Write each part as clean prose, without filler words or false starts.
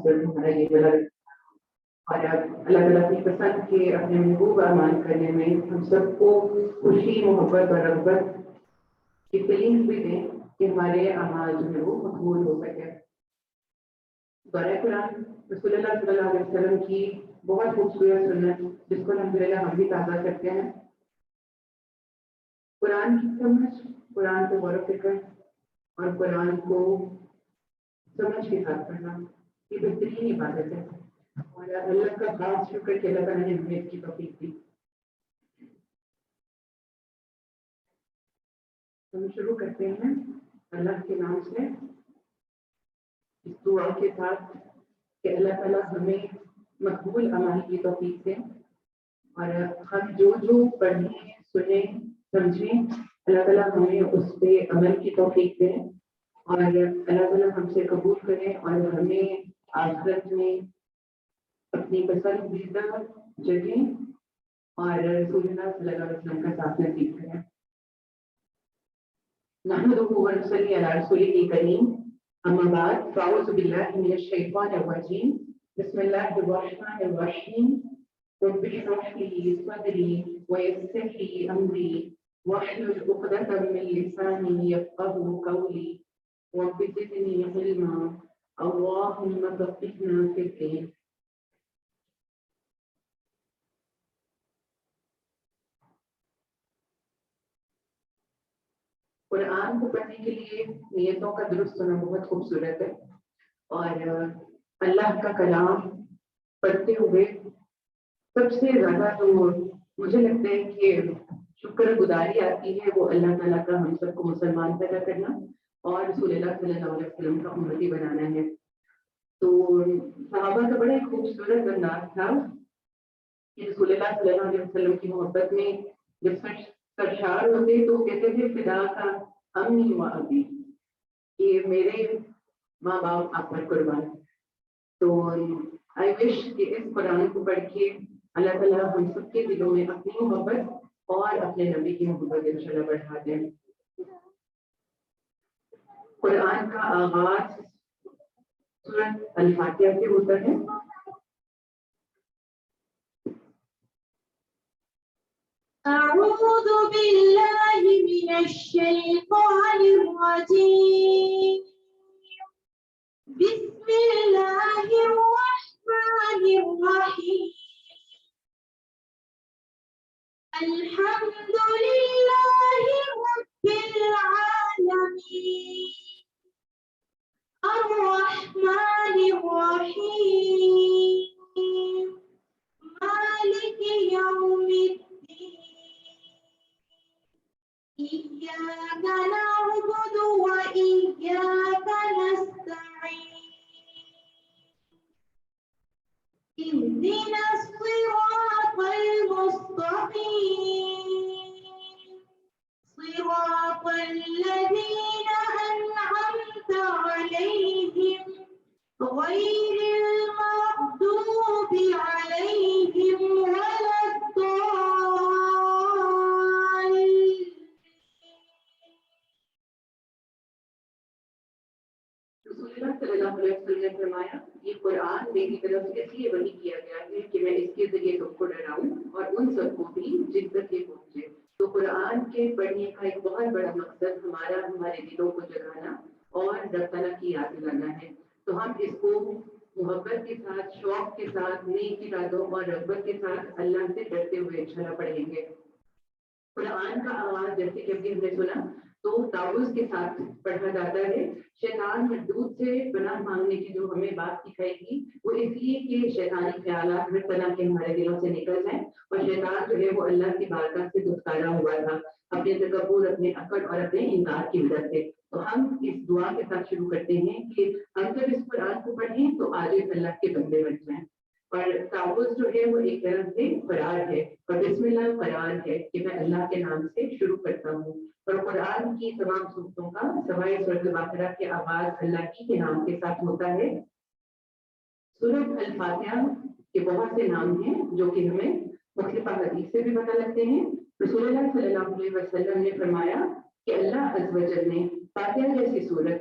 مقصد ہمارا یہ بلا اور اللہ تعالیٰ کی پسند کے اپنے محبوب اعمال کرنے میں ہم سب کو خوشی محبت اور رغبت کی فیلنگس بھی دیں کہ ہمارے اعمال جو ہے وہ مقبول ہو سکے۔ دورہ قرآن رسول اللہ صلی اللہ علیہ وسلم کی بہت خوبصورت سنت جس کو الحمدللہ ہم بھی تازہ کرتے ہیں۔ قرآن کی سمجھ، قرآن کو غور و فکر اور قرآن کو سمجھ کے ساتھ پڑھنا یہ بہترین عبادت ہے اور اللہ کا خاص شکر کہ اللہ تعالیٰ نے ہمیں اس کی توفیق دی۔ ہم شروع کرتے ہیں اللہ کے نام سے اس دعا کے ساتھ کہ اللہ تعالیٰ ہمیں مقبول اعمال کی توفیق دے اور ہم جو پڑھیں سنیں سمجھیں اللہ تعالیٰ ہمیں اس پہ عمل کی توفیق دے اور اللہ تعالیٰ ہم سے قبول کرے اور ہمیں آخرت میں اپنی پسندیدہ جگہ اور رسول اللہ صلی اللہ علیہ وسلم کا ساتھ نصیب کرے۔ نحمدہ ونصلی علی رسولہ الکریم، اما بعد فاعوذ باللہ من الشیطان الرجیم، بسم اللہ الرحمن الرحیم، رب اشرح لی صدری ویسر لی امری واحلل عقدۃ من لسانی یفقہوا قولی رب زدنی علما اللہم فقہنا فی الدین۔ قرآن کو پڑھنے کے لیے نیتوں کا درست ہونا بہت خوبصورت ہے اور اللہ کا کلام پڑھتے ہوئے سب سے زیادہ جو مجھے لگتا ہے کہ شکر گزاری آتی ہے وہ اللہ تعالیٰ کا ہم سب کو مسلمان پیدا کرنا اور رسول اللہ صلی اللہ علیہ وسلم کا امتی بنانا ہے۔ تو صحابہ کا بڑا ایک خوبصورت انداز تھا کہ رسول اللہ صلی اللہ علیہ وسلم کی محبت میں جب سرشار ہوتے تو کہتے تھے فدا کا امی و ابی، کہ میرے ماں باپ آپ پر قربان۔ تو آئی وش کہ اس قرآن کو پڑھ کے اللہ تعالیٰ ہم سب کے دلوں میں اپنی محبت اور اپنے نبی کی محبت انشاءاللہ بڑھا دیں۔ قرآن کا آغاز سورۃ الفاتحہ سے ہوتا ہے۔ أعوذ بالله من الشيطان الرجيم، بسم الله الرحمن الرحيم، الحمد لله رب العالمين، الرحمن الرحيم، مالك يوم الدين، إياك نعبد وإياك نستعين، اهدنا الصراط المستقيم، صراط الذين أنعمت عليهم غير المغضوب عليهم ولا الضالين۔ رسول اللہ صلی اللہ علیہ وسلم نے فرمایا یہ قرآن میری طرف سے اس لیے وحی کیا گیا ہے کہ میں اس کے ذریعے تم کو ڈراؤں اور ان سب کو بھی جن تک یہ پہنچے۔ تو قرآن کے پڑھنے کا ایک بہت بڑا مقصد ہمارے دلوں کو جگانا اور رب تعالیٰ کی یاد دلانا ہے۔ تو ہم اس کو محبت کے ساتھ، شوق کے ساتھ، نیک ارادوں اور رغبت کے ساتھ اللہ سے ڈرتے ہوئے انشاءاللہ پڑھیں گے۔ قرآن کا آغاز جیسے کہ ابھی ہم نے سنا تو تعوذ کے ساتھ پڑھا جاتا ہے۔ شیطان مردود سے پناہ مانگنے کی جو ہمیں بات سکھائے گی وہ اس لیے کہ شیطانی خیالات ہر طرح کے ہمارے دلوں سے نکل جائیں اور شیطان جو ہے وہ اللہ کی بارگاہ سے دھتکارا ہوا تھا اپنے تکبر، اپنے اکڑ اور اپنے انکار کی وجہ سے۔ تو ہم اس دعا کے ساتھ شروع کرتے ہیں کہ ہم جب اس قرآن کو پڑھیں تو آج اللہ کے بندے بن جائیں اور تعوذ جو ہے وہ ایک طرح سے فرار ہے اور بسم اللہ فرار ہے کہ میں اللہ کے نام سے شروع کرتا ہوں۔ اور قرآن کی تمام صورتوں کا سوائے سورۃ البقرہ کے آغاز اللہ ہی کے نام کے ساتھ ہوتا ہے۔ سورۃ الفاتحہ کے بہت سے نام ہیں جو کہ ہمیں مختلف حدیث سے بھی پتہ لگتے ہیں۔ رسول اللہ صلی اللہ علیہ وسلم نے فرمایا کہ اللہ عز و جل نے فاتحہ جیسی صورت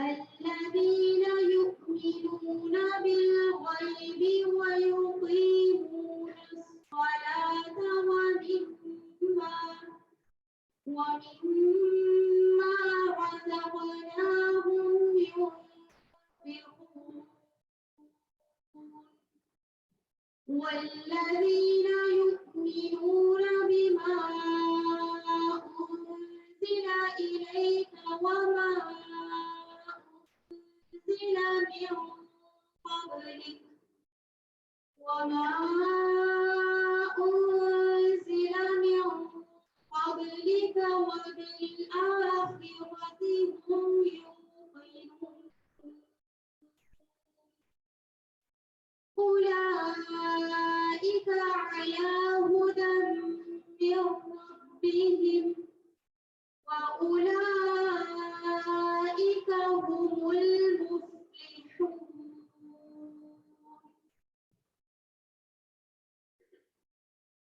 الذين يؤمنون بالغيب ويقيمون الصلاة ومما رزقناهم ينفقون والذين يؤمنون بما أنزل إليك وما أنزل من قبلك وبالآخرة هم يوقنون أولئك على هدى من ربهم وأولئك هم المفلحون.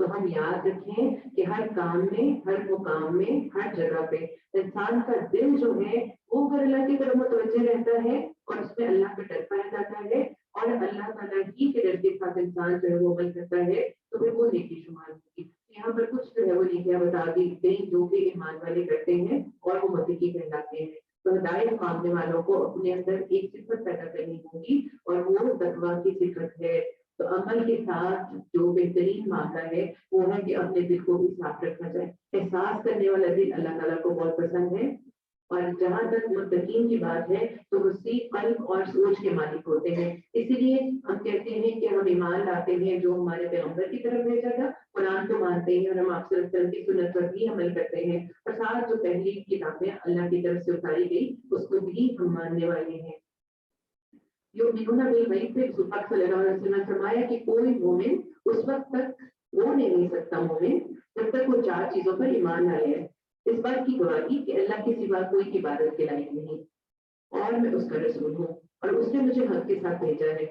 تو ہم یاد رکھیں کہ ہر کام میں، ہر مقام میں، ہر جگہ پہ انسان کا دل جو ہے وہ اگر اللہ کی طرف متوجہ رہتا ہے اور اس میں اللہ کا ڈر پایا جاتا ہے اور اللہ تعالیٰ ہی کے ڈر کے ساتھ انسان جو ہے وہ عمل کرتا ہے تو پھر وہ نیکی شمار ہوگی. یہاں پر کچھ جو ہے وہ نیکیاں بتا دی گئی جو کہ ایمان والے کرتے ہیں اور وہ متقی کہلاتے ہیں. تو ہدایت مانگنے والوں کو اپنے اندر ایک صفت پیدا کرنی ہوگی اور وہ تقویٰ کی صفت ہے. تو عمل کے ساتھ جو بہترین معاملہ ہے وہ ہے کہ اپنے دل کو بھی صاف رکھنا چاہیے. احساس کرنے والا دل اللہ تعالیٰ کو بہت پسند ہے. اور جہاں تک متقین کی بات ہے تو اسی قلب اور سوچ کے مالک ہوتے ہیں. اسی لیے ہم کہتے ہیں کہ ہم ایمان لاتے ہیں جو ہمارے پیغمبر کی طرف بھیجا تھا، قرآن کو مانتے ہیں اور ہم آپ صلی اللہ علیہ وسلم کی سنت پر بھی عمل کرتے ہیں اور ساتھ جو پہلی کتابیں اللہ کی طرف سے اتاری گئی اس کو بھی ہم ماننے والے ہیں. یؤمنون بالغیب پہ حضور صلی اللہ علیہ وسلم نے فرمایا کہ کوئی مومن اس وقت تک وہ نہیں سکتا مومن جب تک وہ 4 چیزوں پر ایمان نہ لائے. اس بات کی گواہی کہ اللہ کے سوا کوئی عبادت کے لائق نہیں اور میں اس کا رسول ہوں اور اس نے مجھے حق کے ساتھ بھیجا ہے.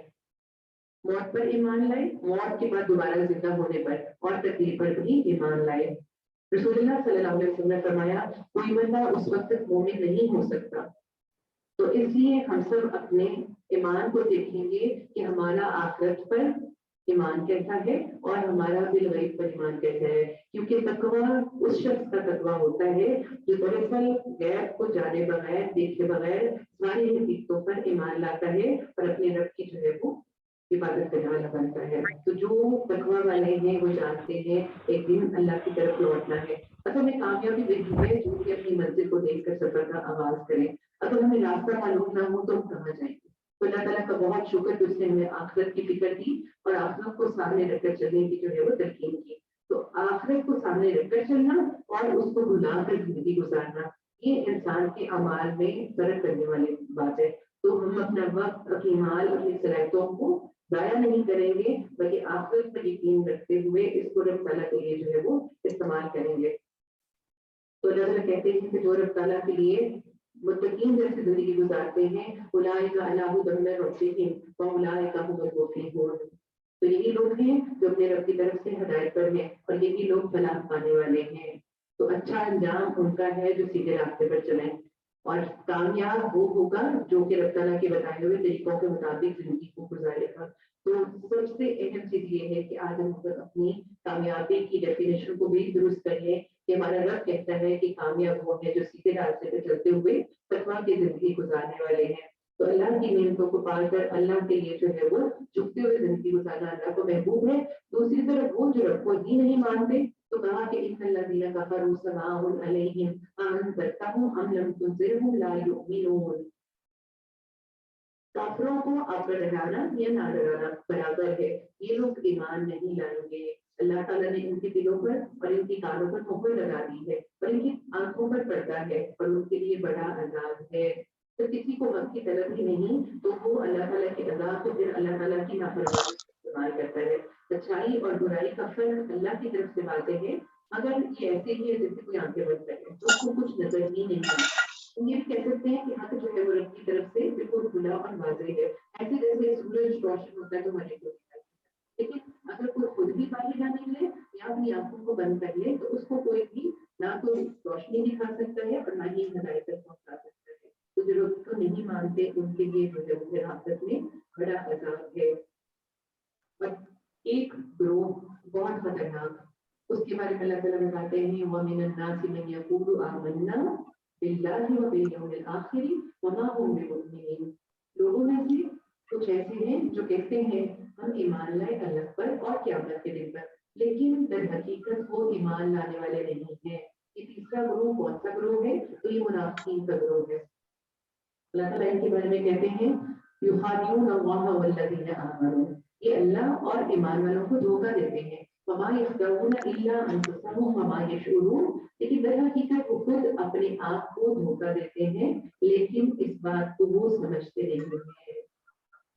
موت پر ایمان لائے، موت کے بعد دوبارہ زندہ ہونے پر اور تقدیر پر بھی ایمان لائے. رسول اللہ صلی اللہ علیہ وسلم نے فرمایا کوئی بندہ اس وقت تک مومن نہیں ہو سکتا. تو اس لیے ہم سب اپنے ایمان کو دیکھیں گے کہ ہمارا آخرت پر ایمان کیسا ہے اور ہمارا بالغیب پر ایمان کیسا ہے. کیونکہ تقویٰ اس شخص کا تقویٰ ہوتا ہے جو دراصل غیب کو جانے بغیر، دیکھے بغیر ساری حقیقتوں پر ایمان لاتا ہے اور اپنے رب کی جو ہے وہ عبادت کرنے والا بنتا ہے. تو جو تقویٰ والے ہیں وہ جانتے ہیں ایک دن اللہ کی طرف لوٹنا ہے. اصل میں کامیابی وہی ہے جو کہ اپنی منزل کو دیکھ کر سفر کا آغاز کریں. اگر ہمیں راستہ معلوم نہ ہو تو ہم کہاں جائیں گے؟ تو اللہ تعالیٰ کا بہت شکر کہ اس نے ہمیں آخرت کی فکر دی اور آخرت کو سامنے رکھ کر چلنے کی جو ہے وہ تلقین کی. تو آخرت کو سامنے رکھ کر چلنا اور اس کو بھلا کر زندگی گزارنا یہ انسان کے اعمال میں فرق کرنے والی بات ہے. تو ہم اپنا وقت، اپنی مال، اپنی صلاحیتوں کو ضائع نہیں کریں گے بلکہ آخرت پر یقین رکھتے ہوئے اس کو رب تعالیٰ کے لیے جو ہے وہ استعمال کریں گے. تو اللہ تعالیٰ کہتے ہیں کہ جو رب تعالیٰ کے لیے متقین جیسی زندگی گزارتے ہیں اولئک علی ھدی من ربہم واولئک ھم المفلحون. تو یہی لوگ ہیں جو اپنے رب کی طرف سے ہدایت پر ہیں اور یہی لوگ فلاح پانے والے ہیں. تو اچھا انجام ان کا ہے جو سیدھے راستے پر چلیں اور کامیاب وہ ہوگا جو کہ رب تعالیٰ کے بتائے ہوئے طریقوں کے مطابق زندگی کو گزارے گا. تو سب سے اہم چیز یہ ہے کہ آج ہم اپنی کامیابی کی ڈیفینیشن کو بھی درست کر لیں کہ ہمارا رب کہتا ہے کہ کامیاب وہ ہے جو سیدھے راستے پہ چلتے ہوئے تقویٰ کی زندگی گزارنے والے ہیں. تو اللہ کی نعمتوں کو پال کر اللہ کے لیے جو ہے وہ جھکتے ہوئے زندگی گزارنا اللہ کو محبوب ہے. دوسری طرف وہ جو رب کو ہی نہیں مانتے تو کہا کہ ان الذین کفروا سواء علیہم انذرتہم ام لم تنذرہم لا یؤمنون. کافروں کو آپ کا ڈرانا یا نہ ڈرانا برابر ہے، یہ لوگ ایمان نہیں لائیں گے. اللہ تعالیٰ نے ان کے دلوں پر اور ان کی کانوں پر مہر لگا دی ہے اور ان کی آنکھوں پر پردہ ہے اور ان کے لیے بڑا عذاب ہے. تو کسی کو حق کی طلب ہی نہیں تو وہ اللہ تعالیٰ کے عذاب کو پھر اللہ تعالیٰ کی نافرمانی استعمال کرتا ہے. اچھائی اور برائی کا فرق اللہ کی طرف سے واضح ہے. اگر یہ ایسے ہی ہے جیسے کوئی آنکھیں بند کرے تو اس کو کچھ نظر ہی نہیں آتا. یہ کہہ سکتے ہیں کہ حق جو ہے وہ رب کی طرف سے بالکل کھلا اور واضح ہے. ایسے جیسے سورج روشن ہوتا ہے تو ہمارے کو لیکن اگر کوئی خود بھی باہر نہ نکلے یا اپنی آنکھوں کو بند کر لے تو اس کو کوئی بھی نہ تو روشنی دکھا سکتا ہے اور نہ ہی ہدایت تک پہنچا سکتا ہے. تو جو لوگ کو نہیں مانتے ان کے لیے جو ہے وہ آخرت میں بڑا عذاب ہے. اور ایک گروہ بہت خطرناک اس کے بارے میں اللہ تعالیٰ بتاتے ہیں وَمِنَ النَّاسِ مَن يَقُولُ آمَنَّا بِاللَّهِ وَبِالْيَوْمِ الْآخِرِ وَمَا هُم بِمُؤْمِنِينَ. لوگوں میں سے کچھ ایسے ہیں جو کہتے ہیں ہم ایمان لائے اللہ پر اور قیامت کے دن پر، لیکن در حقیقت وہ ایمان لانے والے نہیں ہیں. یہ تیسرا گروہ کون سا گروہ ہے؟ تو یہ منافقین کا گروہ ہے. اللہ تعالیٰ ان کے بارے میں کہتے ہیں یخادعون اللہ والذین آمنوا، یہ اللہ اور ایمان والوں کو دھوکہ دیتے ہیں. وما یخدعون الا انفسهم وما یشعرون، لیکن در حقیقت وہ خود اپنے آپ کو دھوکہ دیتے ہیں لیکن اس بات کو وہ سمجھتے نہیں ہیں.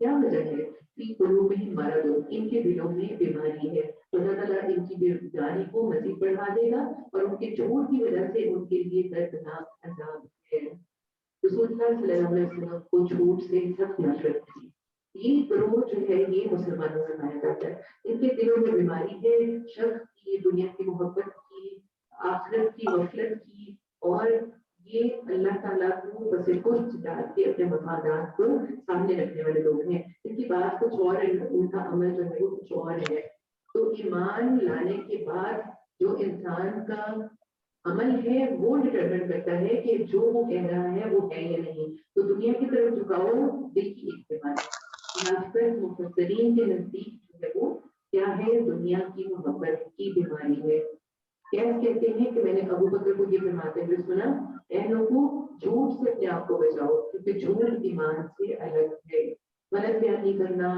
کیا وجہ ہے؟ فی قلوبہم مرض، ان کے دلوں میں بیماری ہے. اللہ تعالیٰ ان کی بیماری کو مزید بڑھا دے گا اور ان کے جھوٹ کی وجہ سے ان کے لیے دردناک عذاب ہے. رسول اللہ صلی اللہ علیہ وسلم کو جھوٹ سے سخت نفرت تھی. یہ گروہ جو ہے یہ مسلمانوں میں پایا جاتا ہے. ان کے دلوں میں بیماری ہے شک کی, دنیا کی محبت کی, آخرت کی, غفلت کی, اور یہ اللہ تعالیٰ کو بس کچھ ڈال کے اپنے مفادات کو سامنے رکھنے والے لوگ ہیں. ان کی بات کچھ اور ہے, ان کا عمل جو ہے وہ کچھ اور ہے. تو ایمان لانے کے بعد جو انسان کا عمل ہے وہ ڈٹرمن کرتا ہے کہ جو وہ کہہ رہا ہے وہ ہے یا نہیں. تو دنیا کی طرف جھکاؤ دل کی ایک بیماری. منافقت مفسرین کے نزدیک جو ہے وہ کیا ہے, دنیا کی محبت کی بیماری ہے. کہتے ہیں کہ میں نے ابو بکر کو یہ فرماتے ہوئے سنا, اے لوگوں جھوٹ سے اپنے آپ کو بچاؤ کیونکہ جھوٹ ایمان سے الگ ہے. غلط بیانی کرنا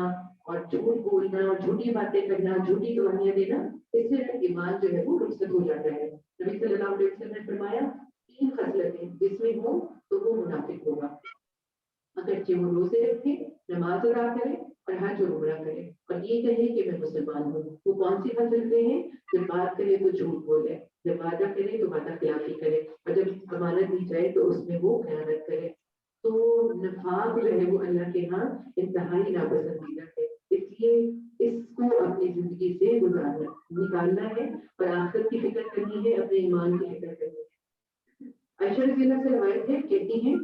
اور جھوٹ بولنا اور جھوٹی باتیں کرنا, جھوٹی گواہیاں دینا, اس سے ایمان جو ہے وہ رخصت ہو جاتا ہے. نبی صلی اللہ علیہ وسلم نے فرمایا 3 خصلتیں جس میں ہو تو وہ منافق ہوگا. اگرچہ وہ روزے رکھے, نماز ادا کرے اور حج اور عمرہ کرے اور یہ کہے کہ میں مسلمان ہوں. وہ کون سی خصلتیں ہیں؟ جب بات کرے تو جھوٹ بولے, جب وعدہ کرے تو وعدہ خلافی کرے, اور جب امانت دی جائے تو اس میں وہ خیانت کرے. تو نفاق جو ہے وہ اللہ کے ہاں انتہائی ناپسندیدہ ہے. اس لیے اس کو اپنی زندگی سے گزارنا نکالنا ہے اور آخرت کی فکر کرنی ہے, اپنے ایمان کی فکر کرنی ہے. عائشہ رضی اللہ سے روایت ہے, کہتی ہیں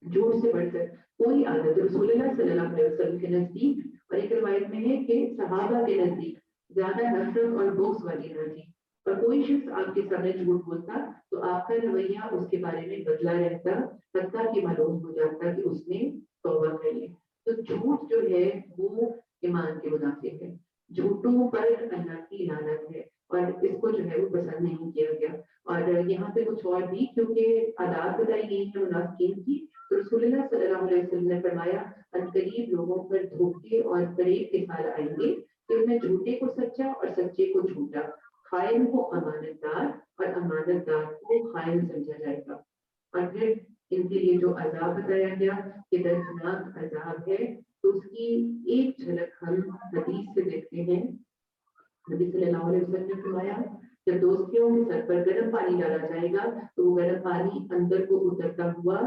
جھوٹ سے بڑھ کر کوئی عادت رسول اللہ صلی اللہ علیہ وسلم کے نزدیک, اور ایک روایت میں ہے کہ صحابہ کے نزدیک زیادہ نفرت اور بغض والی نہ تھی. اور کوئی شخص آپ کے سامنے جھوٹ بولتا تو آپ کا رویہ اس کے بارے میں بدلا رہتا, حتیٰ کہ معلوم ہو جاتا کہ اس نے توبہ کر لی. تو جھوٹ جو ہے وہ ایمان کے منافق ہے. جھوٹوں پر اللہ کی لعنت ہے اور اس کو جو ہے وہ پسند نہیں کیا گیا. اور یہاں پہ کچھ اور بھی کیونکہ عادات بتائی گئی ہے منافقین کی, تو رسول اللہ صلی اللہ علیہ وسلم نے فرمایا عنقریب لوگوں پر دھوکے اور فریب کے سال آئیں گے کہ ان میں جھوٹے کو سچا اور سچے کو جھوٹا, خائن کو امانت دار اور امانت دار کو خائن سمجھا جائے گا. اور پھر ان کے لیے جو عذاب بتایا گیا کہ دردناک عذاب ہے, تو اس کی ایک جھلک ہم حدیث سے دیکھتے ہیں. نبی صلی اللہ علیہ وسلم نے فرمایا جب دوستیوں کے سر پر گرم پانی ڈالا جائے گا تو وہ گرم پانی اندر کو اترتا ہوا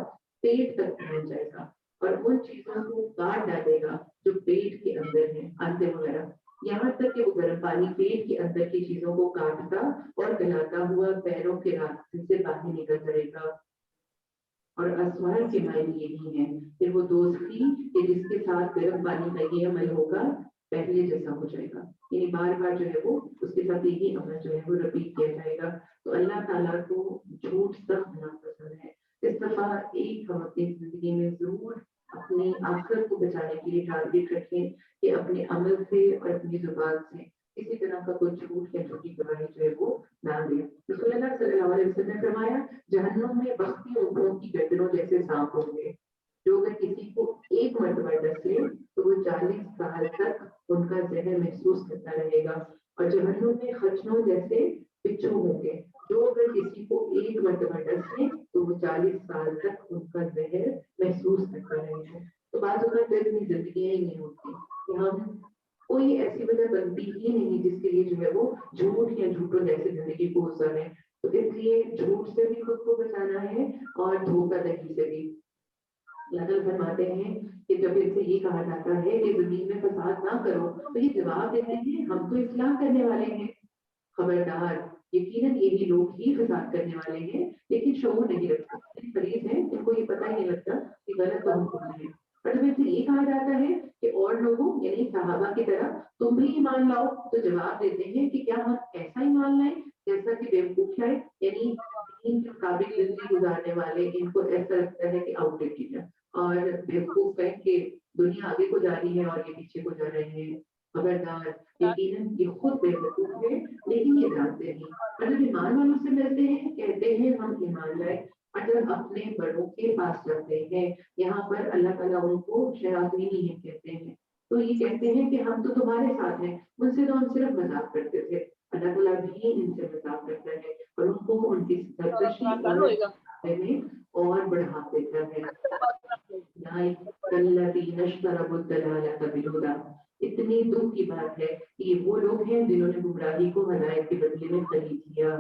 پیٹ تک پہنچ جائے گا اور ان چیزوں کو کاٹ ڈالے گا جو پیٹ کے اندر ہیں, آنتیں وغیرہ, یہاں تک کہ وہ گرم پانی پیٹ کے اندر کی چیزوں کو کاٹتا اور گلاتا ہوا پیروں کے راستے سے باہر نکل جائے گا. اور اسوار کے معنی یہی ہے کہ وہ دوستی کہ جس کے ساتھ گرم پانی کا یہ عمل ہوگا پہلے جیسا ہو جائے گا, یعنی بار بار جو ہے وہ اس کے ساتھ یہی عمل جو ہے وہ رپیٹ کیا جائے گا. تو اللہ تعالیٰ کو جھوٹ سخت ناپسند ہے. اس دفعہ ایک ہم اپنی زندگی میں ضرور اپنی آخرت کو بچانے کے لیے ٹارگیٹ رکھیں کہ اپنے عمل سے اور اپنی زبان سے کسی طرح کا کوئی جھوٹ یا جھوٹی گواہی جو ہے وہ نہ دے. رسول اللہ صلی اللہ علیہ وسلم نے فرمایا جہنم میں بختی اونٹوں کی گردنوں جیسے سانپ ہوں گے, جو اگر کسی کو ایک مرتبہ ڈس لے تو وہ 40 سال تک ان کا زہر محسوس کرتا رہے گا. اور جہنم میں خچنوں جیسے بچھو ہوں گے, جو اگر کسی کو ایک مرتبہ ڈس لے تو وہ 40 سال تک ان کا زہر محسوس کرتا رہے گا. تو بعض اوقات تو اتنی زندگیاں ہی نہیں ہوتی کہ ہم کوئی ایسی وجہ بنتی ہی نہیں جس کے لیے جو ہے وہ جھوٹ یا جھوٹوں جیسے زندگی کو گزارے. تو اس لیے جھوٹ سے بھی خود کو بچانا ہے اور دھوکہ دہی سے بھی. اللہ فرماتے ہیں کہ جب ان سے یہ کہا جاتا ہے کہ زمین میں فساد نہ کرو تو یہ جواب دیتے ہیں ہم تو اصلاح کرنے والے ہیں. خبردار, یقیناً یہی لوگ ہی فساد کرنے والے ہیں لیکن شعور نہیں رکھتے, فریض ہیں ان کو یہ پتہ ہی نہیں لگتا کہ غلط تو ہم کون ہیں. اور جب ان سے یہ کہا جاتا ہے کہ اور لوگوں یعنی صحابہ کی طرح تم بھی ایمان لاؤ تو جواب دیتے ہیں کہ کیا ہم ایسا ایمان لائیں جیسا کہ بیوقوف ہے, یعنی دین کے مطابق زندگی گزارنے والے ان کو ایسا لگتا ہے کہ آؤٹ ڈیٹڈ ہے, اور بیوقوف ہے کہ دنیا آگے کو جا رہی ہے اور یہ پیچھے کو جا رہے ہیں. خبردار, یقیناً یہ خود بیوقوف ہے لیکن یہ جانتے نہیں. اور جب ایمان والوں سے ملتے ہیں کہتے ہیں ہم ایمان لائے, اور جب اپنے بڑوں کے پاس جاتے ہیں یہاں پر اللہ تعالیٰ ان کو شیاطین ہی کہتے ہیں, تو یہ کہتے ہیں کہ ہم تو تمہارے ساتھ ہیں, ان سے تو ہم صرف مذاق کرتے تھے. اللہ تعالیٰ بھی ان سے مذاق کرتا ہے اور ان کو ان کی سرکشی اور بڑھا دیتا ہے. اتنی دکھ کی بات ہے کہ یہ وہ لوگ ہیں جنہوں نے گمراہی کو ہدایت کے بدلے میں خرید لیا.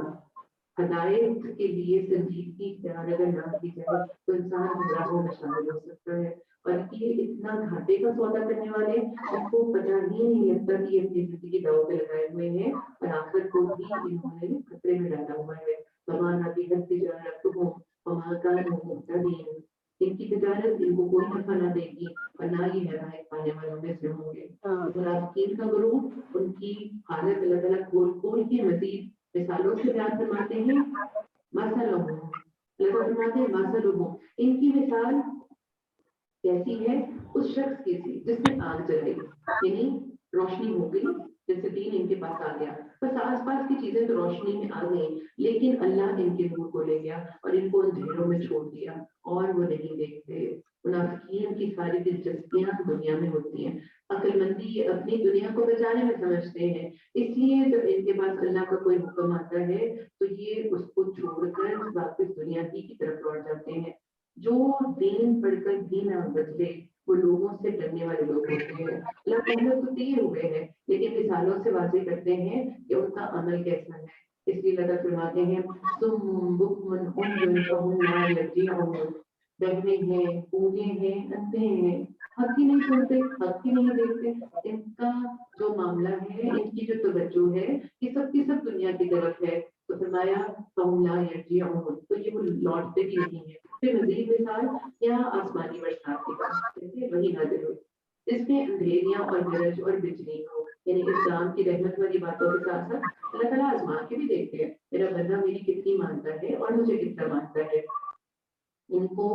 ہدایت کے لیے سنجیدگی اختیار اگر نہ کی جائے تو انسان گمراہوں میں شامل ہو سکتا ہے. اور یہ اتنا گھاٹے کا سودا کرنے والے ان کو پتہ ہی نہیں لگتا کہ یہ اپنی زندگی داؤ پہ لگائے ہوئے ہیں اور آخرت کو بھی انہوں نے خطرے میں ڈالا ہوا ہے. زبان آتی ہے تجارت ہو وہاں کا محتدین، ان کی تجارت ان کو کوئی نفع نہ دے گی اور نہ ہی ہدایت پانے والوں میں سے ہوں گے. منافقین کا گروہ ان کی حالت اللہ تعالیٰ کھول کھول کے مزید مثالوں سے بیان فرماتے ہیں. مثلہم، اللہ تعالیٰ فرماتے ہیں مثلہم، ان کی مثال کیسی ہے؟ اس شخص کی تھی جس نے آگ جلائی، یعنی روشنی ہو گئی، جیسے دین ان کے پاس آ گیا، بس آس پاس کی چیزیں تو روشنی میں آ گئی لیکن اللہ ان کے نور کو لے گیا اور ان کو اندھیروں میں چھوڑ دیا اور وہ نہیں دیکھتے. منافقین کی ساری دلچسپیاں دنیا میں ہوتی ہیں، عقل مندی اپنی دنیا کو بچانے میں سمجھتے ہیں، اس لیے جب ان کے پاس اللہ کا کوئی حکم آتا ہے تو یہ اس کو چھوڑ کر واپس دنیا کی طرف لوٹ جاتے ہیں. جو دین پڑھ کر بھی نہ بدلے وہ لوگوں سے ڈرنے والے لوگ ہوتے ہیں. اللہ پہلے تو دیر ہوئے ہیں لیکن مثالوں سے واضح کرتے ہیں کہ ان کا عمل کیسا ہے. اس لیے اللہ فرماتے ہیں سم بکمن عمر فہم لا یرجعون، بہنے ہیں، گونگے ہیں، اندھے ہیں، حق ہی نہیں سنتے، حق ہی نہیں دیکھتے. ان کا جو معاملہ ہے، ان کی جو توجہ ہے یہ سب کی سب دنیا کی طرف ہے. تو فرمایا فہم لا یرجعون، تو یہ وہ لوٹتے بھی نہیں ہے. پھر مزید مثال یہاں آسمانی برسات کی بات جیسے وہی نازل ہوئی جس میں اندھیریاں اور گرج اور بجلی ہو، یعنی اسلام کی رحمت والی باتوں کے ساتھ ساتھ اللہ تعالیٰ آزما کے بھی دیکھتے ہیں میرا بندہ میری کتنی مانتا ہے اور مجھے کتنا مانتا ہے. ان کو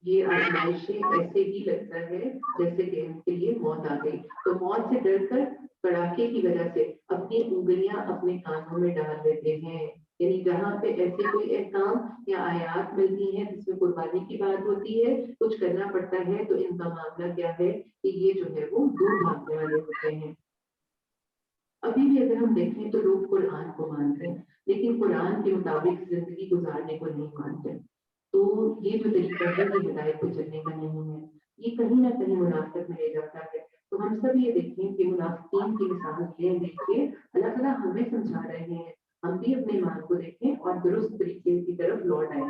یہ آزمائشیں ایسے ہی لگتا ہے جیسے کہ ان کے لیے موت آ گئی تو موت سے ڈر کر کڑاکے کی وجہ سے اپنی انگلیاں اپنے کانوں میں ڈال دیتے ہیں. یعنی جہاں پہ ایسے کوئی احکام یا آیات ملتی ہیں جس میں قربانی کی بات ہوتی ہے، کچھ کرنا پڑتا ہے، تو ان کا معاملہ کیا ہے کہ یہ جو ہے وہ دور بھاگنے والے ہوتے ہیں. ابھی بھی اگر ہم دیکھیں تو لوگ قرآن کو مانتے ہیں لیکن قرآن کے مطابق زندگی گزارنے کو نہیں مانتے. تو یہ جو طریقہ ہے یہ ہدایت پہ چلنے کا نہیں ہے، یہ کہیں نہ کہیں منافقت میں لے جاتا ہے. تو ہم سب یہ دیکھیں کہ منافقین کی مثال لے دیکھ کے اللہ تعالیٰ ہمیں سمجھا رہے ہیں ہم بھی اپنے ایمان کو دیکھیں اور درست طریقے کی طرف لوٹ آئیں.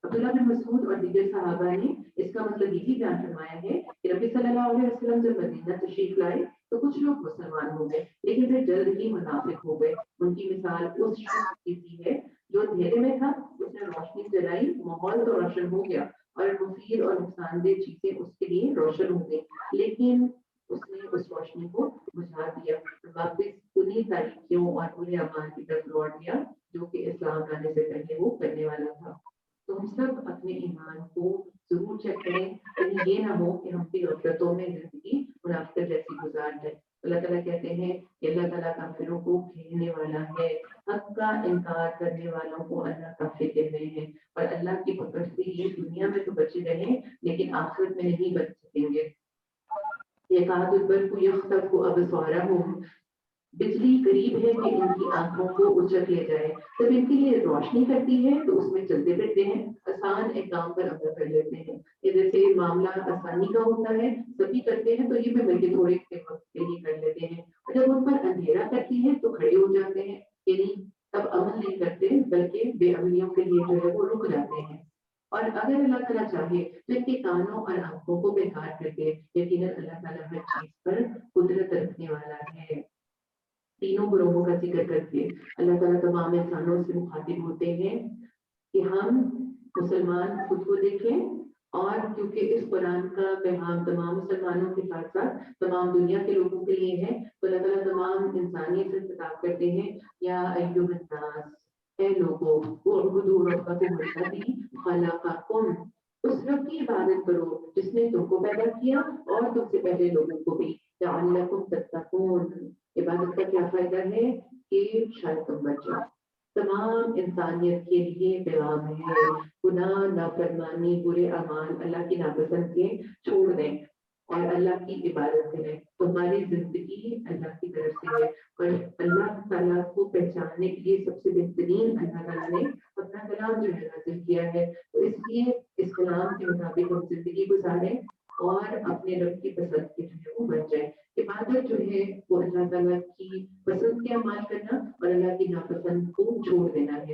عبداللہ بن مسعود اور دیگر صحابہ نے اس کا مطلب یہی بیان فرمایا ہے کہ نبی صلی اللہ علیہ وسلم جب مدینہ تشریف لائے تو کچھ لوگ مسلمان ہو گئے لیکن پھر جلد ہی منافق ہو گئے. ان کی مثال اس شخص کی سی ہے جو اندھیرے میں تھا، اس نے روشنی جلائی، ماحول تو روشن ہو گیا اور مفید اور نقصان دہ چیزیں اس کے لیے روشن ہو گئی لیکن اس نے اس روشنی کو بجھا دیا، واپس انہیں تاریکیوں اور انہیں امان کی طرف لوٹ گیا جو کہ اسلام لانے سے پہلے وہ کرنے والا تھا. تو ہم سب اپنے ایمان کو ضرور چیک کریں، کہیں یہ نہ ہو کہ ہم بھی غفلتوں میں زندگی منافقت جیسی گزار جائے. اللہ تعالیٰ کہتے ہیں کہ اللہ تعالیٰ کافروں کو گھیرنے والا ہے، حق کا انکار کرنے والوں کو اللہ کافر کہہ رہے ہیں اور اللہ کی پکڑ سے یہ دنیا میں تو بچے رہیں لیکن آخرت میں نہیں بچ سکیں گے. یہ کہا البرق یخطف ابصارهم، بجلی قریب ہے کہ ان کی آنکھوں کو اچک لے جائے، جب ان کے لیے روشنی کرتی ہے تو اس میں چلتے پھرتے ہیں، آسان ایک کام پر عمل کر لیتے ہیں. یہ جیسے معاملہ آسانی کا ہوتا ہے سبھی کرتے ہیں تو یہ بھی بلکہ تھوڑے وقت کے لیے کر لیتے ہیں، اور جب ان پر اندھیرا کرتی ہے تو کھڑے ہو جاتے ہیں، یعنی تب عمل نہیں کرتے بلکہ بے عملیوں کے لیے جو ہے وہ رک جاتے ہیں. اور اگر اللہ تعالیٰ چاہے تو ان کے کانوں اور آنکھوں کو بیکار کر دے، یقیناً اللہ تعالیٰ ہر چیز پر قدرت رکھنے والا ہے. تینوں گروہوں کا ذکر کر کے اللہ تعالیٰ تمام انسانوں سے مخاطب ہوتے ہیں کہ ہم مسلمان خود کو دیکھیں اور کیونکہ اس قرآن کا پیغام تمام مسلمانوں کے ساتھ ساتھ تمام دنیا کے لوگوں کے لیے ہے تو اللہ تعالیٰ تمام انسانیت سے خطاب کرتے ہیں یا ایھا الناس، اے لوگوں اعبدوا ربکم الذی خلقکم، اس رب کی عبادت کرو جس نے تم کو پیدا کیا اور تم سے پہلے لوگوں کو بھی، لعلکم تتقون. عبادت کا کیا فائدہ ہے کہ شاید تم بچ جاؤ. تمام انسانیت کے لیے پیغام ہے گناہ، نافرمانی، برے اعمال، اللہ کی ناپسند کے چھوڑ دیں اور اللہ کی عبادت کریں. تمہاری زندگی اللہ کی طرف سے ہے اور اللہ تعالیٰ کو پہچاننے کے لیے سب سے بہترین اللہ تعالیٰ نے اپنا کلام جو ہے نازل کیا ہے. تو اس لیے اس کلام کے مطابق ہم زندگی گزاریں اور اپنے رب کی پسند کے جو ہے وہ بن جائیں. عبادت جو ہے وہ اللہ تعالیٰ کی پسند کے اعمال کرنا اور اللہ کی ناپسند کو چھوڑ دینا ہے.